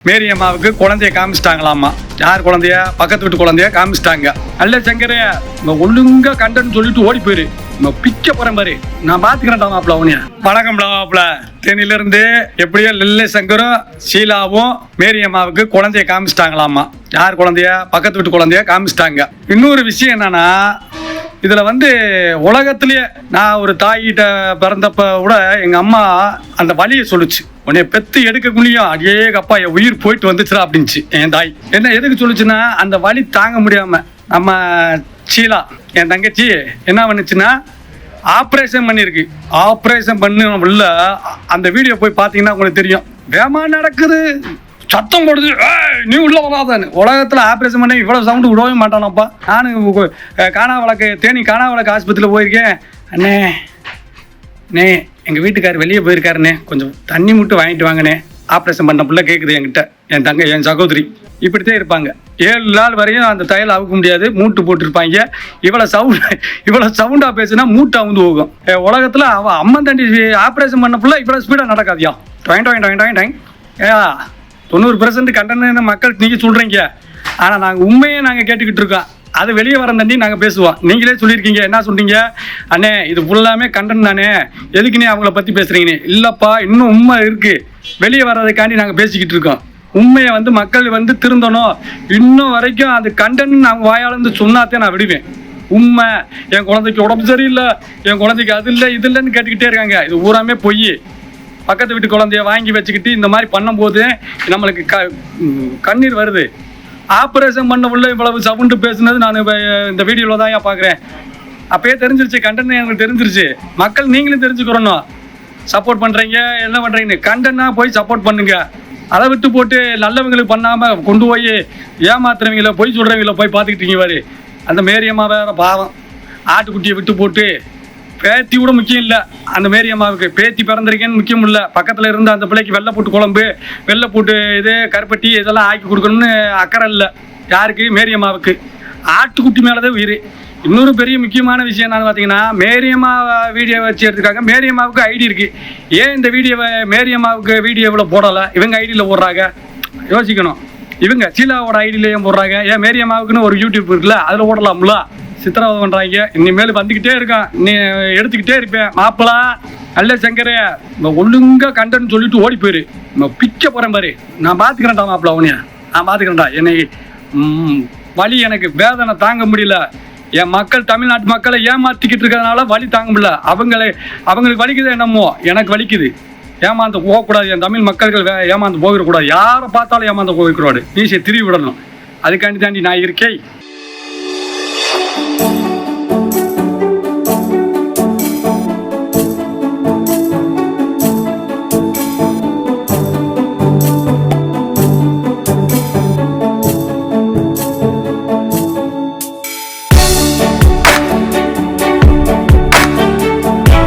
மேரி அம்மாவுக்கு குழந்தைய காமிச்சிட்டாங்களாமா. யார் குழந்தைய? பக்கத்து வீட்டு குழந்தைய காமிச்சிட்டாங்க. அல்ல சங்கரே, ஒழுங்கா கண்டன்னு சொல்லிட்டு ஓடி போயிரு, பிக்க போறேன் பாரு, நான் பாத்துக்கிறேன்டா மாப்பிள அவனைய. வணக்கம்டா மாப்பிள. தேனில இருந்து எப்படியோ லெல்ல சங்கரும் ஷீலாவும் மேரி அம்மாவுக்கு குழந்தைய காமிச்சிட்டாங்களாமா. யார் குழந்தைய? பக்கத்து வீட்டு குழந்தைய காமிச்சிட்டாங்க. இன்னொரு விஷயம் என்னன்னா, இதுல உலகத்திலேயே நான் ஒரு தாயிட்ட பிறந்தப்ப கூட எங்க அம்மா அந்த வலியை சொல்லுச்சு. உன்னைய பெத்து எடுக்கக்குள்ளேயும் அடே அப்பா என் உயிர் போயிட்டு வந்துச்சுடா அப்படின்ச்சு என் தாய். என்ன எதுக்கு சொல்லுச்சுன்னா, அந்த வலி தாங்க முடியாம நம்ம ஷீலா என் தங்கச்சி என்ன பண்ணுச்சுன்னா ஆப்ரேஷன் பண்ணியிருக்கு. ஆப்ரேஷன் பண்ணி உள்ள அந்த வீடியோ போய் பார்த்தீங்கன்னா உங்களுக்கு தெரியும். வேமா நடக்குது, சத்தம் போடுது, நீ உள்ள வராதான்னு. உலகத்தில் ஆப்ரேஷன் பண்ணி இவ்வளோ சவுண்டு விடவே மாட்டானப்பா. நானும் தேனி காணாவளக்கு ஆஸ்பத்திரியில் போயிருக்கேன். அண்ணே அண்ணே எங்கள் வீட்டுக்கார் வெளியே போயிருக்காருண்ணே, கொஞ்சம் தண்ணி மட்டும் வாங்கிட்டு வாங்கண்ணே, ஆப்ரேஷன் பண்ண பிள்ளை கேட்குது என்கிட்ட. என் சகோதரி இப்படித்தான் இருப்பாங்க. 7 நாள் வரையும் அந்த தையல் அவுக்க முடியாது, மூட்டு போட்டிருப்பாங்க. இவ்வளோ சவுண்டாக பேசுனா மூட்டை அவுந்து போகும். உலகத்தில் அவன் அம்மன் தண்டி ஆப்ரேஷன் பண்ண பிள்ளை இவ்வளோ ஸ்பீடாக நடக்காதியா. டாயின் 90% கண்டன மக்கள் நீங்கள் சொல்கிறீங்க, ஆனால் நாங்கள் உண்மையை நாங்கள் கேட்டுக்கிட்டு இருக்கோம். அது வெளியே வர தண்டி நாங்கள் பேசுவோம். நீங்களே சொல்லியிருக்கீங்க, என்ன சொல்றீங்க அண்ணே, இது ஃபுல்லாமே கண்டன் தானே, எதுக்குன்னே அவங்கள பற்றி பேசுகிறீங்கன்னு. இல்லைப்பா, இன்னும் உண்மை இருக்குது, வெளியே வர்றதுக்காண்டி நாங்கள் பேசிக்கிட்டு இருக்கோம். உண்மையை மக்கள் திருந்தணும். இன்னும் வரைக்கும் அது கண்டன் அவங்க வாயாளந்து சொன்னாத்தே நான் விடுவேன். உண்மை, என் குழந்தைக்கு உடம்பு சரியில்லை, என் குழந்தைக்கு அது இல்லை இது இல்லைன்னு கேட்டுக்கிட்டே இருக்காங்க. இது ஊராமே பொய். பக்கத்து வீட்டு குழந்தைய வாங்கி வச்சுக்கிட்டு இந்த மாதிரி பண்ணும்போது நம்மளுக்கு கண்ணீர் வருது. ஆப்ரேஷன் பண்ண உள்ள இவ்வளவு சவுண்டு பேசுனது நான் இந்த வீடியோவில் தான் பார்க்குறேன். அப்பயே தெரிஞ்சிருச்சு, கண்டென்ட் எனக்கு தெரிஞ்சிருச்சு. மக்கள் நீங்களும் தெரிஞ்சுக்கிறணும். சப்போர்ட் பண்ணுறீங்க, என்ன பண்ணுறீங்கன்னு. கண்டென்ட்னா போய் சப்போர்ட் பண்ணுங்க. அதை விட்டு போட்டு நல்லவங்களுக்கு பண்ணாமல் கொண்டு போய் ஏமாத்துறவங்கள பொய் சொல்கிறவங்கள போய் பார்த்துக்கிட்டீங்க பாரு. அந்த மேரியம்மா வேற பாவம், ஆட்டுக்குட்டியை விட்டு போட்டு. பேத்தி கூட முக்கியம் இல்லை அந்த மேரி அம்மாவுக்கு. பேத்தி பிறந்திருக்கேன்னு முக்கியம் இல்லை. பக்கத்தில் இருந்து அந்த பிள்ளைக்கு வெள்ளை போட்டு குழம்பு, வெள்ளை போட்டு இது கருப்பட்டி இதெல்லாம் ஆக்கி கொடுக்கணும்னு அக்கறை இல்லை யாருக்கு? மேரி அம்மாவுக்கு. ஆட்டுக்குட்டி மேலதான் உயிர். இன்னொரு பெரிய முக்கியமான விஷயம் என்னன்னு பார்த்தீங்கன்னா, மேரி அம்மா வீடியோ வச்சு எடுத்துருக்காங்க. மேரி அம்மாவுக்கு ஐடி இருக்குது. ஏன் இந்த வீடியோவை மேரி அம்மாவுக்கு வீடியோவில் போடலை? இவங்க ஐடியில் போடுறாங்க. யோசிக்கணும். இவங்க ஷீலாவோட ஐடியில் ஏன் போடுறாங்க? ஏன் மேரி அம்மாவுக்குன்னு ஒரு யூடியூப் இருக்குல்ல, அதில் போடலாம்ல? சித்திரவதை பண்ணுறாங்க. இனிமேல் வந்துக்கிட்டே இருக்கான், நீ எடுத்துக்கிட்டே இருப்பேன் மாப்பிளா. அல்ல சங்கரே, ஒழுங்கா கண்டன்னு சொல்லிட்டு ஓடி போயிரு, பிக்க போகிறேன் பாரு, நான் பார்த்துக்கிறேன்டா மாப்பிள அவனைய, நான் பார்த்துக்கிறேன்டா. என்னை வலி, எனக்கு வேதனை தாங்க முடியல. என் மக்கள், தமிழ்நாட்டு மக்களை ஏமாற்றிக்கிட்டு இருக்கிறதுனால வலி தாங்க முடியல. அவங்களுக்கு வலிக்குது என்னமோ, எனக்கு வலிக்குது. ஏமாந்து போகக்கூடாது. என் தமிழ் மக்கள்கள் ஏமாந்து போகிடக்கூடாது. யாரை பார்த்தாலும் ஏமாந்து போகக்கூடாது. நீ திரும்பி விடணும். அதுக்காண்டி தாண்டி நான் இருக்கேன்.